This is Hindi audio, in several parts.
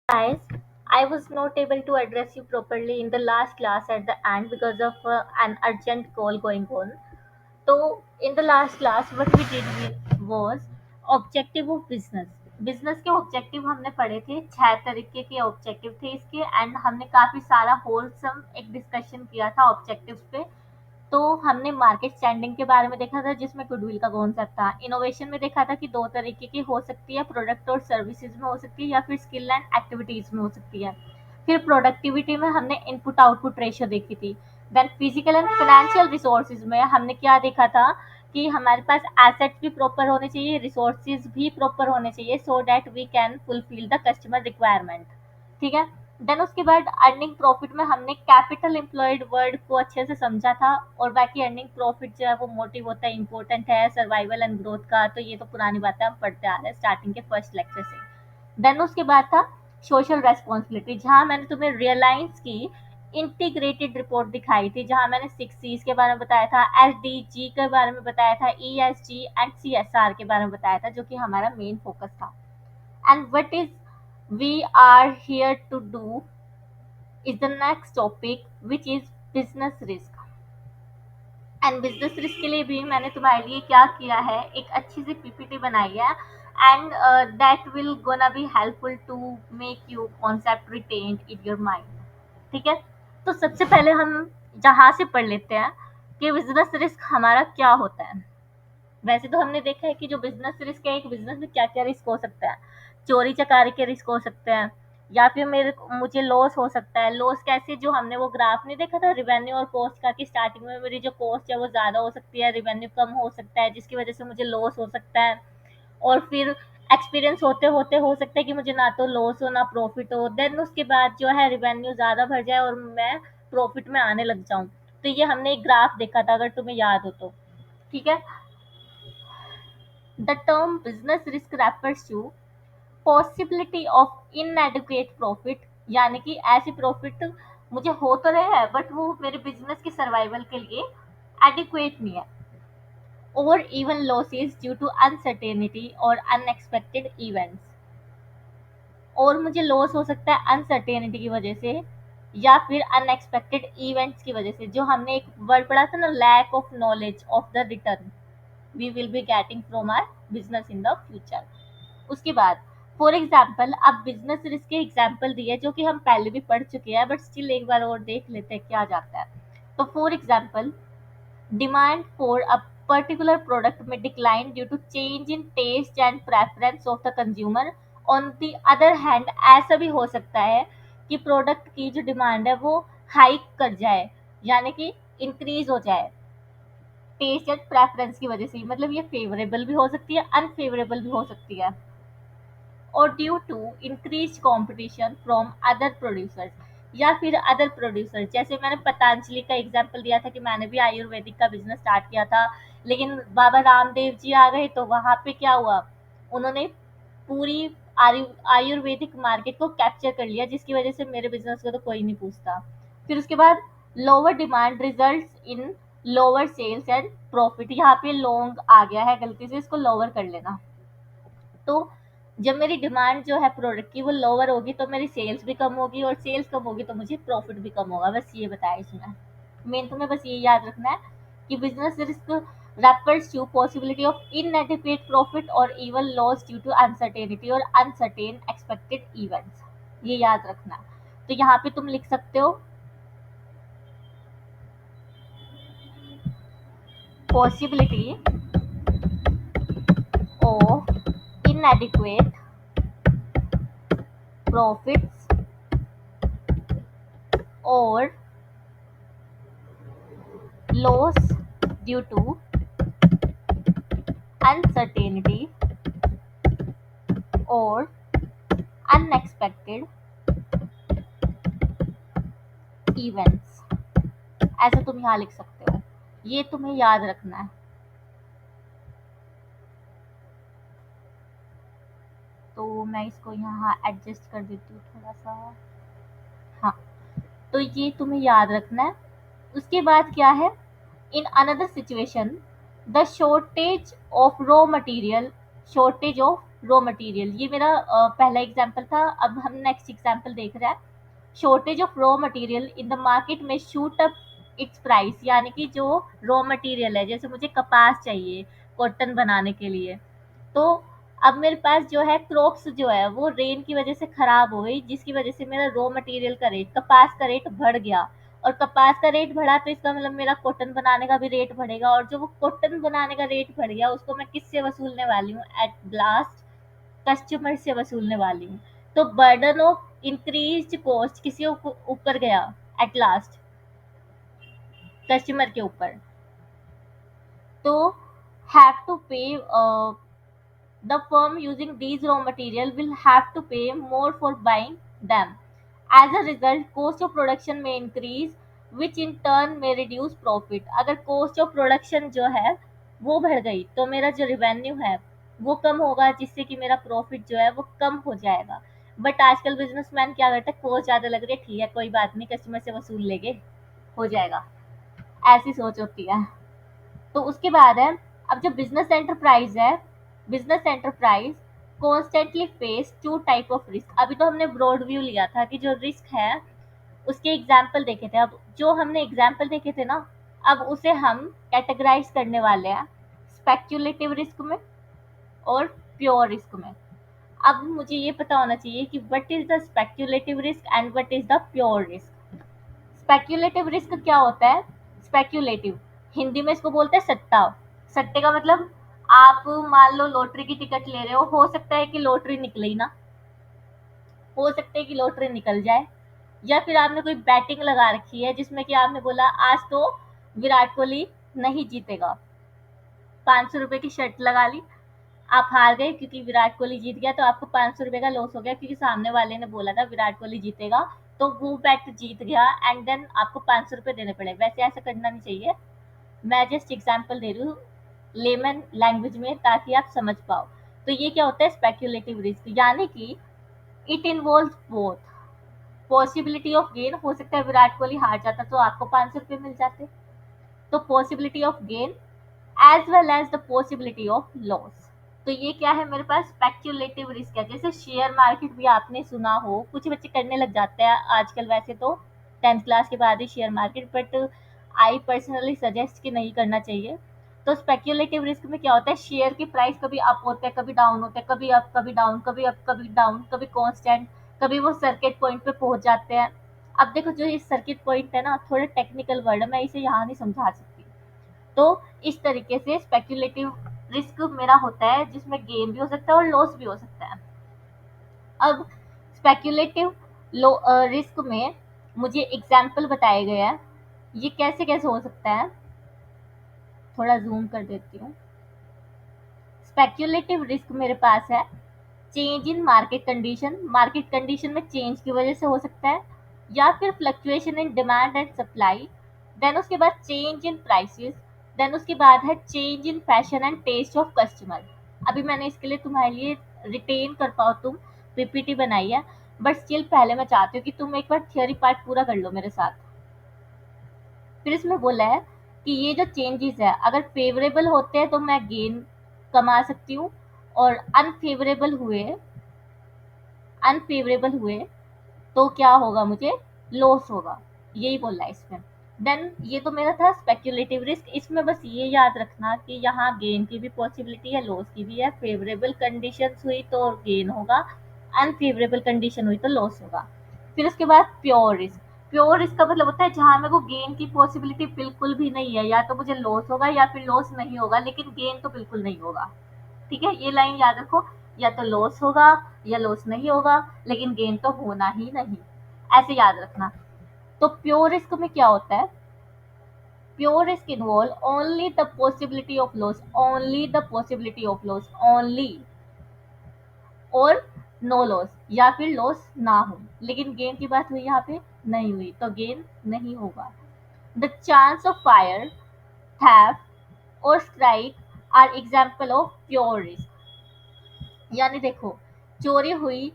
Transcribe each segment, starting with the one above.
Guys, I was not able to address you properly in the last class at the end because of an urgent call going on. So, in the last class, what we did was objective of business. Business के ऑब्जेक्टिव हमने पढ़े थे, 6 तरीके के ऑब्जेक्टिव थे इसके, एंड हमने काफी सारा होलसम एक डिस्कशन किया था ऑब्जेक्टिव्स पे। तो हमने मार्केट स्टैंडिंग के बारे में देखा था जिसमें गुडविल का कॉन्सेप्ट था। इनोवेशन में देखा था कि 2 तरीके की हो सकती है, प्रोडक्ट और सर्विसेज में हो सकती है या फिर स्किल एंड एक्टिविटीज में हो सकती है। फिर प्रोडक्टिविटी में हमने इनपुट आउटपुट रेशियो देखी थी। Then physical and financial resources में हमने क्या देखा था कि हमारे पास एसेट्स भी प्रॉपर होने चाहिए, रिसोर्सेज भी प्रॉपर होने चाहिए, so that we can fulfil the customer requirement. ठीक है। देन उसके बाद अर्निंग प्रॉफिट में हमने कैपिटल एम्प्लॉयड वर्ड को अच्छे से समझा था। और बाकी अर्निंग प्रॉफिट जो है वो मोटिव होता है, इंपॉर्टेंट है सर्वाइवल एंड ग्रोथ का, तो ये तो पुरानी बात है, हम पढ़ते आ रहे हैं स्टार्टिंग के फर्स्ट लेक्चर से। देन उसके बाद था सोशल रेस्पॉन्सिबिलिटी, जहाँ मैंने तुम्हें रियलायंस की इंटीग्रेटेड रिपोर्ट दिखाई थी, जहाँ मैंने 6 Cs के बारे में बताया था, SDG के बारे में बताया था, ESG एंड CSR के बारे में बताया था, जो कि हमारा मेन फोकस था। And what is we are here to do is the next topic, which is business risk. And business risk के लिए भी मैंने तुम्हारे लिए क्या किया है, एक अच्छी सी पीपीटी बनाई है, and that will gonna be helpful to make you concept retain in your mind. ठीक है। तो सबसे पहले हम जहाँ से पढ़ लेते हैं कि बिजनेस रिस्क हमारा क्या होता है। वैसे तो हमने देखा है कि जो बिजनेस रिस्क है, एक बिजनेस में क्या क्या रिस्क हो सकता है। चोरी चकारी के रिस्क हो सकते हैं, या फिर मुझे लॉस हो सकता है। लॉस कैसे, जो हमने वो ग्राफ नहीं देखा था रिवेन्यू और कॉस्ट का, कि स्टार्टिंग में मेरी जो कॉस्ट है वो ज़्यादा हो सकती है, रिवेन्यू कम हो सकता है, जिसकी वजह से मुझे लॉस हो सकता है। और फिर एक्सपीरियंस होते होते हो सकता है कि मुझे ना तो लॉस हो ना प्रॉफिट हो, देन उसके बाद जो है रिवेन्यू ज़्यादा भर जाए और मैं प्रॉफिट में आने लग जाऊँ। तो ये हमने एक ग्राफ देखा था, अगर तुम्हें याद हो तो। ठीक है। The term business risk refers to possibility of inadequate profit, यानी कि ऐसे प्रॉफिट मुझे हो तो रहे हैं बट वो मेरे बिजनेस के सर्वाइवल के लिए एडिक्वेट नहीं है, और even losses due to uncertainty और अनएक्सपेक्टेड इवेंट्स। और मुझे लॉस हो सकता है अनसर्टेनिटी की वजह से या फिर अनएक्सपेक्टेड इवेंट्स की वजह से, जो हमने एक वर्ड पढ़ा था ना, lack of knowledge of the return we will be getting from our business in the future. उसके बाद फॉर एग्जाम्पल, अब बिजनेस रिस्क के एग्जाम्पल दिए जो कि हम पहले भी पढ़ चुके हैं, बट स्टिल एक बार और देख लेते हैं क्या जाता है। तो for example, demand for a particular product में decline due to change in taste and preference of the consumer. On the other hand, ऐसा भी हो सकता है कि प्रोडक्ट की जो डिमांड है वो हाइक कर जाए, यानी कि इंक्रीज हो जाए टेस्ट एंड प्रेफरेंस की वजह से। मतलब ये फेवरेबल भी हो सकती है, अनफेवरेबल भी हो सकती है। और due to increase competition from other producers, या फिर अदर प्रोड्यूसर, जैसे मैंने पतंजलि का एग्जांपल दिया था कि मैंने भी आयुर्वेदिक का बिजनेस स्टार्ट किया था, लेकिन बाबा रामदेव जी आ गए तो वहां पे क्या हुआ, उन्होंने पूरी आयुर्वेदिक मार्केट को कैप्चर कर लिया, जिसकी वजह से मेरे बिजनेस को तो कोई नहीं पूछता। फिर उसके बाद lower demand result in lower sales and profit, यहाँ पे लॉन्ग आ गया है, गलती से इसको लोअर कर लेना। तो जब मेरी डिमांड जो है प्रोडक्ट की वो लोअर होगी तो मेरी सेल्स भी कम होगी, और सेल्स कम होगी तो मुझे प्रॉफिट भी कम होगा। बस ये बताया इसमें। मेन तुम्हें बस ये याद रखना है कि business risk refers to possibility of inadequate profit or even loss due to uncertainty or uncertain expected events। ये याद रखना। तो यहाँ पे तुम लिख सकते हो possibility of inadequate profits or loss due to uncertainty or unexpected events। ऐसा तुम यहाँ लिख सकते हो, ये तुम्हें याद रखना है। तो मैं इसको यहाँ एडजस्ट कर देती हूँ थोड़ा सा। हाँ, तो ये तुम्हें याद रखना है। उसके बाद क्या है, in another situation the shortage of raw material, shortage of raw material. ये मेरा पहला एग्जांपल था। अब हम नेक्स्ट एग्जांपल देख रहे हैं। Shortage of raw material in the market में शूट अप इट्स प्राइस, यानी कि जो रॉ मटेरियल है, जैसे मुझे कपास चाहिए कॉटन बनाने के लिए, तो अब मेरे पास जो है क्रॉप्स जो है वो रेन की वजह से खराब हो गई, जिसकी वजह से मेरा रॉ मटेरियल का रेट, कपास का रेट बढ़ गया। और कपास का रेट बढ़ा तो इसका मतलब मेरा कॉटन बनाने का भी रेट बढ़ेगा, और जो वो कॉटन बनाने का रेट बढ़ गया उसको मैं किससे वसूलने वाली हूँ? एट लास्ट कस्टमर से वसूलने वाली हूँ। तो बर्डन ऑफ इंक्रीज्ड कॉस्ट किसी ऊपर गया? एट लास्ट कस्टमर के ऊपर। तो हैव टू पे, the firm using these raw material will have to pay more for buying them. As a result, cost of production may increase, which in turn may reduce profit. अगर cost of production जो है वो बढ़ गई तो मेरा जो revenue है वो कम होगा, जिससे कि मेरा profit जो है वो कम हो जाएगा। बट आजकल बिजनेसमैन क्या करते हैं, कोस्ट ज़्यादा लग रही है, ठीक है कोई बात नहीं, कस्टमर से वसूल लेंगे, हो जाएगा, ऐसी सोच होती है। तो उसके बाद है, अब जो बिजनेस एंटरप्राइज है, business enterprise constantly face two type of risk. अभी तो हमने ब्रॉड व्यू लिया था कि जो रिस्क है उसके एग्जाम्पल देखे थे। अब जो हमने एग्जाम्पल देखे थे ना, अब उसे हम कैटेगराइज करने वाले हैं स्पेक्यूलेटिव रिस्क में और प्योर रिस्क में। अब मुझे ये पता होना चाहिए कि what is the speculative risk and what is the pure risk. Speculative risk क्या होता है? स्पेक्यूलेटिव हिंदी में इसको बोलते हैं सट्टा। सट्टे का मतलब, आप मान लो लॉटरी की टिकट ले रहे हो सकता है कि लॉटरी निकले ही ना, हो सकता है कि लॉटरी निकल जाए। या फिर आपने कोई बैटिंग लगा रखी है जिसमें कि आपने बोला आज तो विराट कोहली नहीं जीतेगा, 500 रुपए की शर्त लगा ली, आप हार गए क्योंकि विराट कोहली जीत गया, तो आपको 500 रुपए का लॉस हो गया, क्योंकि सामने वाले ने बोला था विराट कोहली जीतेगा, तो वो बैट जीत गया एंड देन आपको 500 रुपए देने पड़े। वैसे ऐसा करना नहीं चाहिए, मैं जस्ट एग्जांपल दे रही हूँ लेमन लैंग्वेज में ताकि आप समझ पाओ। तो ये क्या होता है स्पेक्यूलेटिव रिस्क, यानी कि it involve both possibility of gain, हो सकता है विराट कोहली हार जाता तो आपको 500 रुपये मिल जाते, तो possibility of gain as well as the possibility of loss. तो ये क्या है मेरे पास स्पेक्यूलेटिव रिस्क है। जैसे शेयर मार्केट भी आपने सुना हो, कुछ बच्चे करने लग जाते हैं आजकल, वैसे तो 10th क्लास के बाद ही share market, but I personally suggest कि नहीं करना चाहिए। तो स्पेक्यूलेटिव रिस्क में क्या होता है, शेयर की प्राइस कभी अप होते हैं कभी डाउन होते हैं, कभी अप कभी डाउन, कभी अप कभी डाउन, कभी कांस्टेंट, कभी वो सर्किट पॉइंट पे पहुंच जाते हैं। अब देखो जो ये सर्किट पॉइंट है ना, थोड़ा टेक्निकल वर्ड है, मैं इसे यहाँ नहीं समझा सकती। तो इस तरीके से स्पेक्यूलेटिव रिस्क मेरा होता है जिसमें गेन भी हो सकता है और लॉस भी हो सकता है। अब स्पेक्यूलेटिव रिस्क में मुझे एग्जाम्पल बताए गए हैं, ये कैसे कैसे हो सकता है, थोड़ा जूम कर देती हूँ। स्पेक्यूलेटिव रिस्क मेरे पास है change in market condition, market condition में चेंज की वजह से हो सकता है, या फिर fluctuation in demand and supply, then उसके बाद चेंज इन प्राइसेस, देन उसके बाद है change in fashion and taste of customer. अभी मैंने इसके लिए तुम्हारे लिए रिटेन कर पाओ तुम पीपीटी बनाई है, बट स्टिल पहले मैं चाहती हूँ कि तुम एक बार थियोरी पार्ट पूरा कर लो मेरे साथ। फिर इसमें बोला है कि ये जो चेंजेस है अगर फेवरेबल होते हैं तो मैं गेन कमा सकती हूँ, और अनफेवरेबल हुए तो क्या होगा, मुझे लॉस होगा, यही बोल रहा है इसमें। देन ये तो मेरा था स्पेक्यूलेटिव रिस्क। इसमें बस ये याद रखना कि यहाँ गेन की भी पॉसिबिलिटी है, लॉस की भी है। फेवरेबल कंडीशन हुई तो गेन होगा, अनफेवरेबल कंडीशन हुई तो लॉस होगा। फिर उसके बाद प्योर रिस्क। प्योर रिस्क का मतलब होता है जहाँ मेरे को गेन की पॉसिबिलिटी बिल्कुल भी नहीं है, या तो मुझे लॉस होगा या फिर लॉस नहीं होगा, लेकिन गेन तो बिल्कुल नहीं होगा। ठीक है, ये लाइन याद रखो, या तो लॉस होगा या लॉस नहीं होगा, लेकिन गेन तो होना ही नहीं, ऐसे याद रखना। तो प्योर रिस्क में क्या होता है, pure risk involve only the possibility of loss, only the possibility of loss only, और नो लॉस, या फिर लॉस ना हो, लेकिन गेन की बात हुई यहाँ पे नहीं हुई तो गेन नहीं होगा। The chance of fire, theft और strike are example of pure risk. यानी देखो, चोरी हुई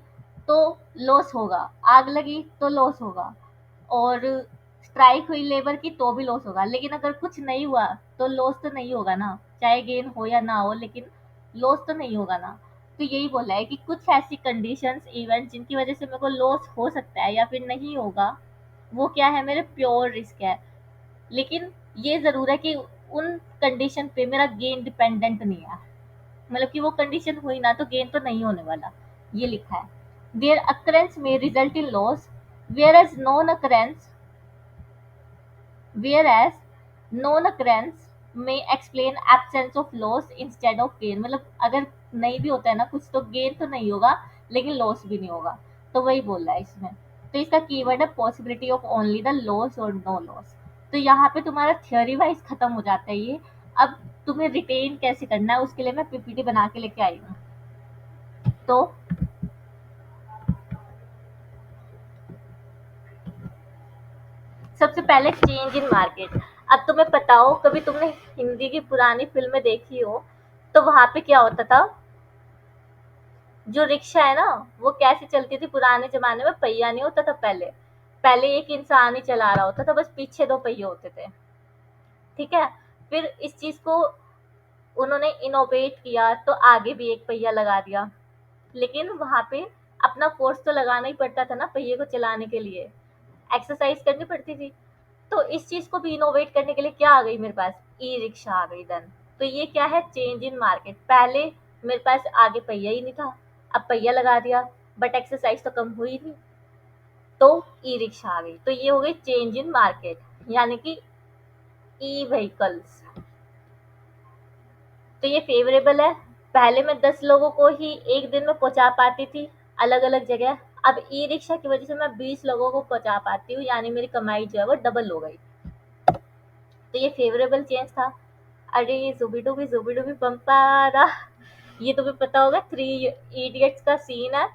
तो लॉस होगा, आग लगी तो लॉस होगा, और स्ट्राइक हुई लेबर की तो भी लॉस होगा, लेकिन अगर कुछ नहीं हुआ तो लॉस तो नहीं होगा ना, चाहे गेन हो या ना हो, लेकिन लॉस तो नहीं होगा ना। तो यही बोला है कि कुछ ऐसी कंडीशंस इवेंट जिनकी वजह से मेरे को लॉस हो सकता है या फिर नहीं होगा, वो क्या है, मेरे प्योर रिस्क है। लेकिन ये ज़रूर है कि उन कंडीशन पे मेरा गेन डिपेंडेंट नहीं है, मतलब कि वो कंडीशन हुई ना तो गेन तो नहीं होने वाला। ये लिखा है, देयर अकरेंस में result in loss, whereas non occurrence, whereas non occurrence may explain absence of loss instead of gain। मतलब अगर नहीं भी होता है ना कुछ तो गेन तो नहीं होगा, लेकिन लॉस भी नहीं होगा। तो वही बोल रहा है इसमें। तो इसका कीवर्ड है possibility of only the loss और नो लॉस। तो यहाँ पे तुम्हारा थ्योरी वाइज खत्म हो जाता है ये। अब तुम्हें रिटेन कैसे करना है उसके लिए मैं पीपीटी बना के लेके आई हूँ। तो सबसे पहले चेंज इन मार्केट। अब तुम्हें पता हो, कभी तुमने हिंदी की पुरानी फिल्में देखी हो, तो वहां पे क्या होता था, जो रिक्शा है ना, वो कैसे चलती थी पुराने जमाने में, पहिया नहीं होता था पहले। पहले एक इंसान ही चला रहा होता था, बस पीछे दो पहिए होते थे। ठीक है। फिर इस चीज को उन्होंने इनोवेट किया तो आगे भी एक पहिया लगा दिया। लेकिन वहां पे अपना फोर्स तो लगाना ही पड़ता था ना पहिए को चलाने के लिए, एक्सरसाइज करनी पड़ती थी। तो इस चीज को भी इनोवेट करने के लिए क्या आ गई मेरे पास, ई रिक्शा आ गई देन। तो ये क्या है, चेंज इन मार्केट। पहले मेरे पास आगे पहिया ही नहीं था, अब पहिया लगा दिया, बट एक्सरसाइज तो कम हुई नहीं, तो ई रिक्शा आ गई। तो ये हो गई चेंज इन मार्केट, यानी कि ई व्हीकल्स। तो ये फेवरेबल है। पहले मैं 10 लोगों को ही एक दिन में पहुंचा पाती थी अलग अलग जगह, अब ई रिक्शा की वजह से मैं 20 लोगों को पहुंचा पाती हूँ, यानी मेरी कमाई जो है वो डबल हो गई। तो ये फेवरेबल चेंज था। अरे जुबी डुबी बम्पारा, ये तुम्हें पता होगा, थ्री इडियट्स का सीन है।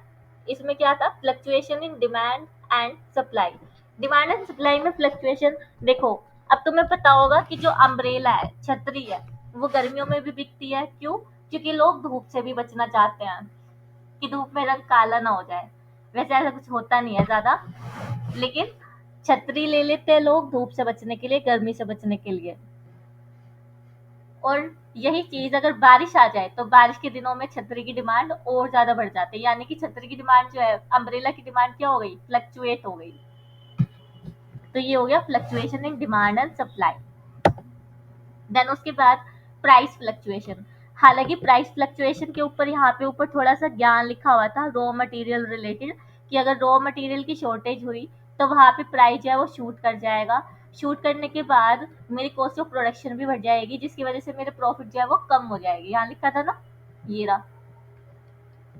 इसमें क्या था, fluctuation in demand and supply. Demand and supply में फ्लक्चुएशन। देखो, अब तुम्हें पता होगा कि जो अम्ब्रेला है, छतरी है, वो गर्मियों में भी बिकती है। क्यों? क्योंकि लोग धूप से भी बचना चाहते हैं, कि धूप में रंग काला ना हो जाए। वैसे ऐसा कुछ होता नहीं है ज्यादा, लेकिन छतरी ले लेते हैं लोग धूप से बचने के लिए, गर्मी से बचने के लिए। और यही चीज अगर बारिश आ जाए तो बारिश के दिनों में छतरी की डिमांड और ज्यादा बढ़ जाती है, यानी कि छतरी की डिमांड जो है, अम्ब्रेला की डिमांड क्या हो गई, फ्लक्चुएट हो गई। तो ये हो गया fluctuation in demand and supply. Then उसके बाद प्राइस फ्लक्चुएशन। हालांकि प्राइस फ्लक्चुएशन के ऊपर यहाँ पे ऊपर थोड़ा सा ज्ञान लिखा हुआ था रॉ मटेरियल रिलेटेड, कि अगर रॉ मटेरियल की शॉर्टेज हुई तो वहाँ पे प्राइस जो है वो शूट कर जाएगा। शूट करने के बाद मेरी कॉस्ट ऑफ प्रोडक्शन भी बढ़ जाएगी, जिसकी वजह से मेरे प्रॉफिट जो है वो कम हो जाएगी। यहाँ लिखा था ना, ये रहा।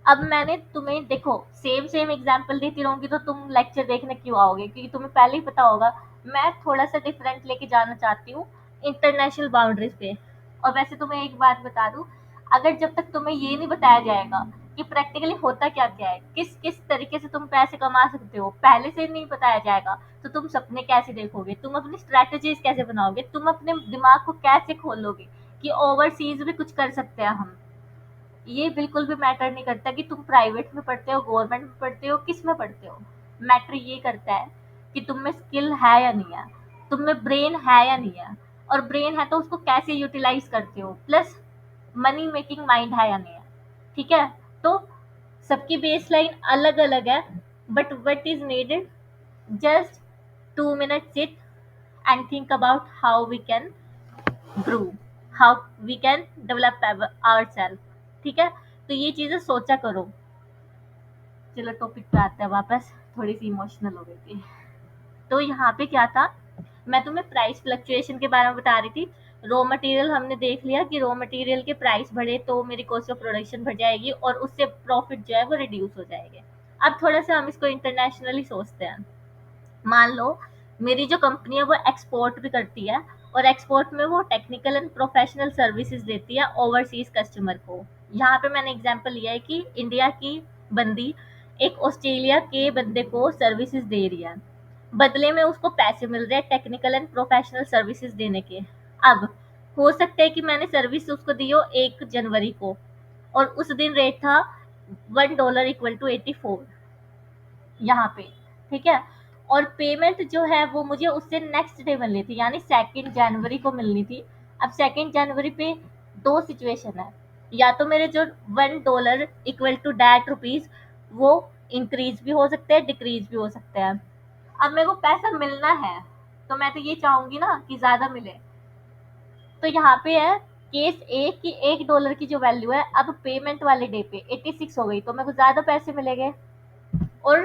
अब मैंने तुम्हें देखो सेम सेम एग्जांपल देती रहूंगी तो तुम लेक्चर देखने क्यों आओगे, क्योंकि तुम्हें पहले ही पता होगा। मैं थोड़ा सा डिफरेंट लेके जाना चाहती हूँ इंटरनेशनल बाउंड्रीज पे। और वैसे तुम्हें एक बात बता दूं, अगर जब तक तुम्हें ये नहीं बताया जाएगा कि प्रैक्टिकली होता क्या क्या है, किस किस तरीके से तुम पैसे कमा सकते हो, पहले से नहीं बताया जाएगा, तो तुम सपने कैसे देखोगे, तुम अपनी स्ट्रेटेजीज कैसे बनाओगे, तुम अपने दिमाग को कैसे खोलोगे कि ओवरसीज भी कुछ कर सकते हैं हम। ये बिल्कुल भी मैटर नहीं करता कि तुम प्राइवेट में पढ़ते हो, गवर्नमेंट में पढ़ते हो, किस में पढ़ते हो। मैटर ये करता है कि तुम में स्किल है या नहीं है, तुम में ब्रेन है या नहीं है, और ब्रेन है तो उसको कैसे यूटिलाइज करते हो, प्लस मनी मेकिंग माइंड है या नहीं है। ठीक है। तो सबकी बेस लाइन अलग अलग है, but what is needed, just 2 minutes sit and think about how we can grow, how we can develop ourselves। ठीक है। तो ये चीजें सोचा करो। चलो टॉपिक पे आते हैं वापस, थोड़ी सी इमोशनल हो गई थी। तो यहाँ पे क्या था, मैं तुम्हें प्राइस फ्लक्चुएशन के बारे में बता रही थी। रॉ मटेरियल हमने देख लिया कि रॉ मटेरियल के प्राइस बढ़े तो मेरी कॉस्ट ऑफ प्रोडक्शन बढ़ जाएगी और उससे प्रॉफिट जो है वो रिड्यूस हो जाएंगे। अब थोड़ा सा हम इसको इंटरनेशनली सोचते हैं। मान लो मेरी जो कंपनी है वो एक्सपोर्ट भी करती है, और एक्सपोर्ट में वो टेक्निकल एंड प्रोफेशनल सर्विसेज देती है ओवरसीज कस्टमर को। यहाँ पे मैंने एग्जांपल लिया है कि इंडिया की बंदी एक ऑस्ट्रेलिया के बंदे को सर्विसेज दे रही है, बदले में उसको पैसे मिल रहे हैं टेक्निकल एंड प्रोफेशनल सर्विसेज देने के। अब हो सकता है कि मैंने सर्विस उसको दी हो 1 जनवरी को, और उस दिन रेट था $1 इक्वल टू 84 यहाँ पे। ठीक है। और पेमेंट जो है वो मुझे उससे नेक्स्ट डे मिलनी थी, यानी 2 जनवरी को मिलनी थी। अब 2 जनवरी पे दो सिचुएशन है, या तो मेरे जो $1 इक्वल टू दैट रुपीज वो इंक्रीज भी हो सकते हैं, डिक्रीज भी हो सकते हैं। अब मेरे को पैसा मिलना है तो मैं तो ये चाहूंगी ना कि ज्यादा मिले। तो यहाँ पे है केस ए कि $1 की जो वैल्यू है अब पेमेंट वाले डे पे 86 हो गई तो मेरे को ज्यादा पैसे मिलेंगे। और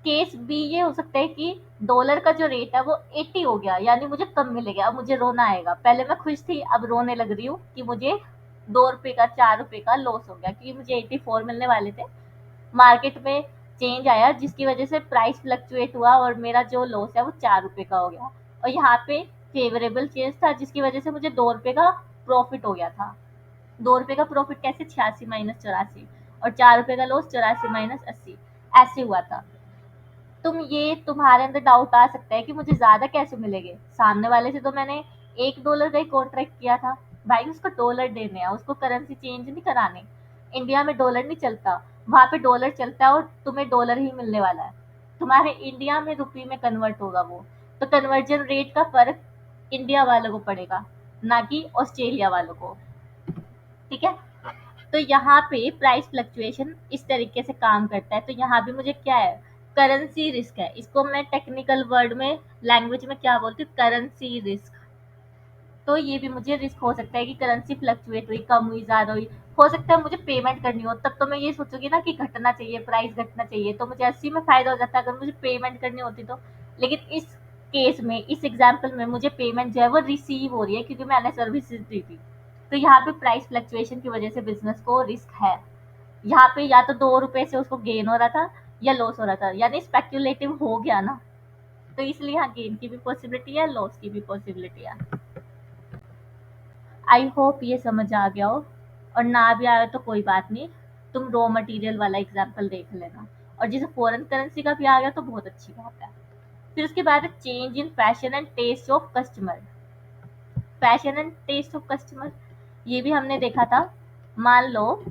केस बी ये हो सकता है कि डॉलर का जो रेट है वो 80 हो गया, यानी मुझे कम मिलेगा, अब मुझे रोना आएगा। पहले मैं खुश थी, अब रोने लग रही हूँ कि मुझे ₹2 का ₹4 का लॉस हो गया, क्योंकि मुझे 84 मिलने वाले थे। मार्केट में चेंज आया जिसकी वजह से प्राइस फ्लक्चुएट हुआ और मेरा जो लॉस है वो ₹4 का हो गया। और यहाँ पे फेवरेबल चेंज था जिसकी वजह से मुझे ₹2 का प्रॉफिट हो गया था। ₹2 का प्रॉफिट कैसे? 86 माइनस 84, और ₹4 का लॉस 84 माइनस 80, ऐसे हुआ था। तुम्हारे अंदर डाउट आ सकता है कि मुझे ज्यादा कैसे मिलेंगे, सामने वाले से तो मैंने $1 का ही कॉन्ट्रैक्ट किया था। भाई उसको डॉलर देने हैं, उसको करेंसी चेंज नहीं कराने। इंडिया में डॉलर नहीं चलता, वहां पे डॉलर चलता है और तुम्हें डॉलर ही मिलने वाला है। तुम्हारे इंडिया में रुपये में कन्वर्ट होगा वो। तो कन्वर्जन रेट का फर्क इंडिया वालों को पड़ेगा, ना कि ऑस्ट्रेलिया वालों को। ठीक है। तो यहाँ पे प्राइस फ्लक्चुएशन इस तरीके से काम करता है। तो यहाँ भी मुझे क्या है, करेंसी रिस्क है। इसको मैं टेक्निकल वर्ड में, लैंग्वेज में क्या बोलती हूँ, करेंसी रिस्क। तो ये भी मुझे रिस्क हो सकता है कि करेंसी फ्लक्चुएट हुई, कम हुई, ज्यादा हुई। हो सकता है मुझे पेमेंट करनी हो, तब तो मैं ये सोचूंगी ना कि घटना चाहिए, प्राइस घटना चाहिए, तो मुझे 80 में फायदा हो जाता है अगर मुझे पेमेंट करनी होती तो। लेकिन इस केस में, इस एग्जाम्पल में मुझे पेमेंट जो है वो रिसीव हो रही है क्योंकि मैंने सर्विसेज दी थी। तो यहाँ पे प्राइस फ्लक्चुएशन की वजह से बिजनेस को रिस्क है। यहाँ पे या तो ₹2 से उसको गेन हो रहा था या लॉस हो रहा था, यानी स्पेक्यूलेटिव हो गया ना। तो इसलिए यहाँ गेन की भी पॉसिबिलिटी है, लॉस की भी पॉसिबिलिटी है। आई होप ये समझ आ गया हो, और ना भी आया तो कोई बात नहीं, तुम रॉ मटेरियल वाला एग्जाम्पल देख लेना। और जैसे फॉरेन करेंसी का भी आ गया तो बहुत अच्छी बात है। फिर उसके बाद change in fashion and taste of customer. Fashion and taste of customer ये भी हमने देखा था। मान लो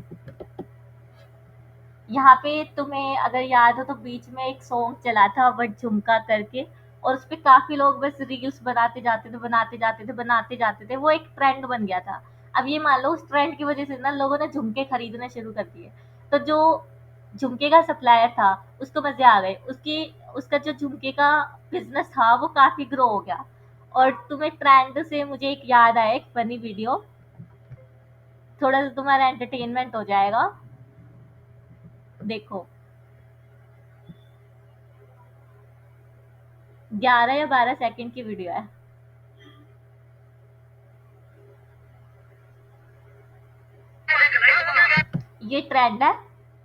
यहाँ पे तुम्हें अगर याद हो तो बीच में एक सॉन्ग चला था बट झुमका करके, और उस पे काफी लोग बस रील्स बनाते जाते थे, बनाते जाते थे, बनाते जाते थे, वो एक ट्रेंड बन गया था। अब ये मान लो उस ट्रेंड की वजह से ना लोगों ने झुमके खरीदने शुरू कर दिए। तो जो झुमके का सप्लायर था उसको मजे आ गए, उसकी उसका जो झुमके का बिजनेस था वो काफी ग्रो हो गया। और तुम्हें ट्रेंड से मुझे एक याद आया, एक फनी वीडियो, थोड़ा सा तुम्हारा एंटरटेनमेंट हो जाएगा। देखो, 11 या 12 सेकंड की वीडियो है। ये ट्रेंड है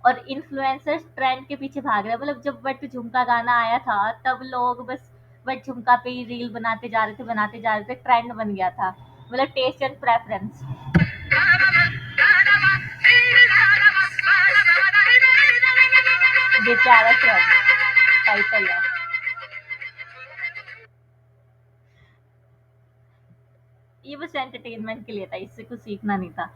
और इन्फ्लुएंसर्स ट्रेंड के पीछे भाग रहे हैं। मतलब जब बट झुमका गाना आया था तब लोग बस बट झुमका पे ही रील बनाते जा रहे थे, बनाते जा रहे थे, ट्रेंड बन गया था। मतलब टेस्ट एंड प्रेफरेंस। बेचारा ट्रेंड टाइटल है। ये बस एंटरटेनमेंट के लिए था, इससे कुछ सीखना नहीं था।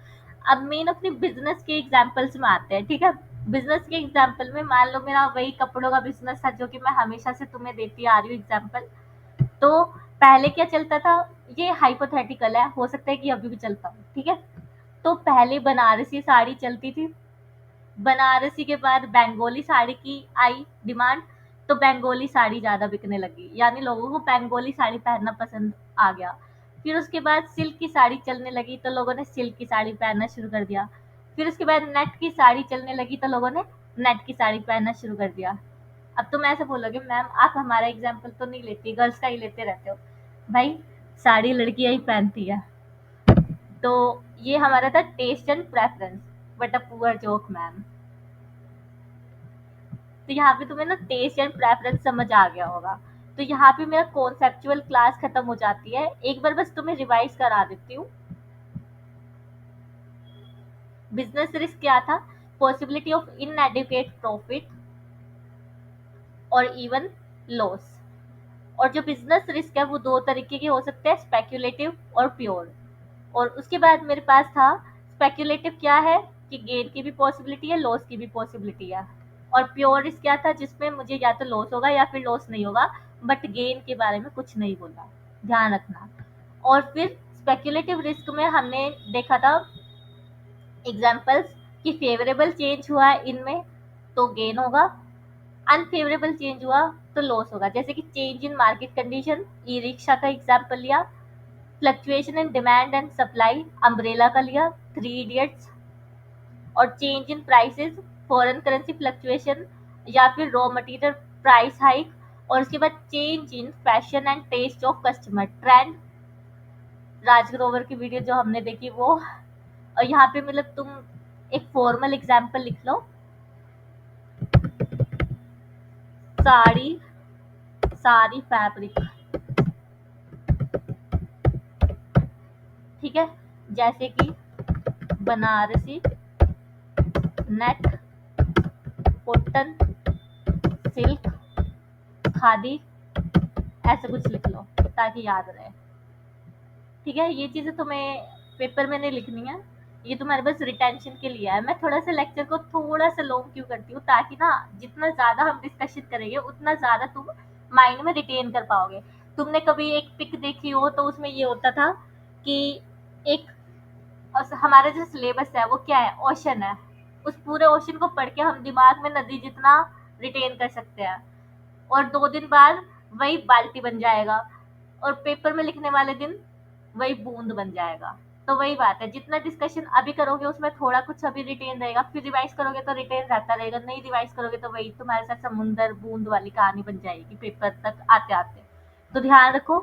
अब मेन अपने बिजनेस के एग्जाम्पल्स में आते हैं। ठीक है। बिजनेस के एग्जाम्पल में मान लो मेरा वही कपड़ों का बिजनेस था जो कि मैं हमेशा से तुम्हें देती आ रही हूँ एग्जाम्पल। तो पहले क्या चलता था, ये हाइपोथेटिकल है, हो सकता है कि अभी भी चलता हो। ठीक है। तो पहले बनारसी साड़ी चलती थी, बनारसी के बाद बंगाली साड़ी की आई डिमांड, तो बंगाली साड़ी ज़्यादा बिकने लगी, यानी लोगों को बंगाली साड़ी पहनना पसंद आ गया। फिर उसके बाद सिल्क की साड़ी चलने लगी तो लोगों ने सिल्क की साड़ी पहनना शुरू कर दिया। फिर उसके बाद नेट की साड़ी चलने लगी तो लोगों ने नेट की साड़ी पहनना शुरू कर दिया। अब तुम ऐसे बोलोगे मैम आप हमारा एग्जाम्पल तो नहीं लेती, गर्ल्स का ही लेते रहते हो। भाई साड़ी लड़कियां ही पहनती है। तो ये हमारा था taste and preference, but a poor joke ma'am. तो यहाँ पे तुम्हें ना टेस्ट एंड प्रेफरेंस समझ आ गया होगा। तो यहाँ पे मेरा कॉन्सेप्चुअल क्लास खत्म हो जाती है। एक बार बस तुम्हें रिवाइज करा देती हूँ। बिजनेस रिस्क क्या था? पॉसिबिलिटी ऑफ इनएडिक्वेट प्रॉफिट और इवन लॉस। और जो बिजनेस रिस्क है वो दो तरीके के हो सकते हैं, स्पेक्यूलेटिव और प्योर। और उसके बाद मेरे पास था स्पेक्यूलेटिव क्या है कि गेन की भी पॉसिबिलिटी है, लॉस की भी पॉसिबिलिटी है। और प्योर रिस्क क्या था जिसमें मुझे या तो लॉस होगा या फिर लॉस नहीं होगा, बट गेन के बारे में कुछ नहीं बोला, ध्यान रखना। और फिर स्पेक्यूलेटिव रिस्क में हमने देखा था एग्जाम्पल्स कि फेवरेबल चेंज हुआ है इनमें तो गेन होगा, अनफेवरेबल चेंज हुआ तो लॉस होगा। जैसे कि change in market condition, e rickshaw का एग्जाम्पल लिया, fluctuation in demand and supply, umbrella का लिया, थ्री इडियट्स, और change in prices, foreign currency fluctuation, या फिर रॉ मटेरियल प्राइस हाइक, और उसके बाद change in fashion and taste of customer, trend, Raj Grover की वीडियो जो हमने देखी वो। और यहाँ पे मतलब तुम एक फॉर्मल एग्जाम्पल लिख लो, साड़ी, सारी फैब्रिक, ठीक है, जैसे कि Banarasi, net, cotton, silk, khadi, ऐसे कुछ लिख लो ताकि याद रहे। ठीक है, ये चीजें तुम्हें पेपर में नहीं लिखनी है, ये तुम्हारे बस रिटेंशन के लिए है। मैं थोड़ा सा लेक्चर को थोड़ा सा लॉन्ग क्यों करती हूँ, ताकि ना जितना ज्यादा हम डिस्कशन करेंगे उतना ज्यादा तुम माइंड में रिटेन कर पाओगे। तुमने कभी एक पिक देखी हो तो उसमें ये होता था कि एक, हमारा जो सिलेबस है वो क्या है, ओशन है, उस पूरे ओशन को पढ़ के हम दिमाग में नदी जितना रिटेन कर सकते हैं, और 2 दिन बाद वही बाल्टी बन जाएगा, और पेपर में लिखने वाले दिन वही बूंद बन जाएगा। तो वही बात है, जितना डिस्कशन अभी करोगे उसमें थोड़ा कुछ अभी रिटेन रहेगा, फिर रिवाइज करोगे तो रिटेन रहता रहेगा, नहीं रिवाइज करोगे तो वही तुम्हारे साथ समुंदर बूंद वाली कहानी बन जाएगी पेपर तक आते आते। तो ध्यान रखो,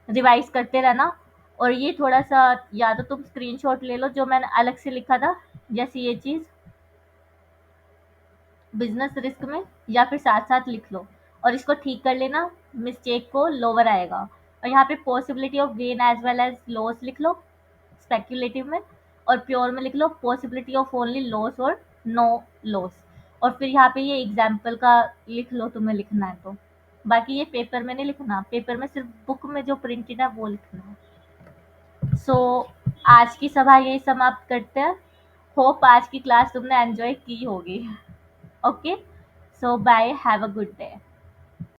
रिवाइज करते रहना। और ये थोड़ा सा या तो तुम स्क्रीनशॉट ले लो जो मैंने अलग से लिखा था, जैसे ये चीज बिजनेस रिस्क में, या फिर साथ साथ लिख लो और इसको ठीक कर लेना, मिस्टेक को लोअर आएगा। और यहाँ पे possibility of gain as well as loss लिख लो स्पेक्यूलेटिव में, और प्योर में लिख लो पॉसिबिलिटी ऑफ ओनली लॉस और नो लॉस। और फिर यहाँ पे ये एग्जाम्पल का लिख लो तुम्हें लिखना है तो, बाकी ये पेपर में नहीं लिखना, पेपर में सिर्फ बुक में जो प्रिंटेड है वो लिखना है। सो आज की सभा यही समाप्त करते हैं। होप आज की क्लास तुमने एंजॉय की होगी। Okay, so bye, have a good day.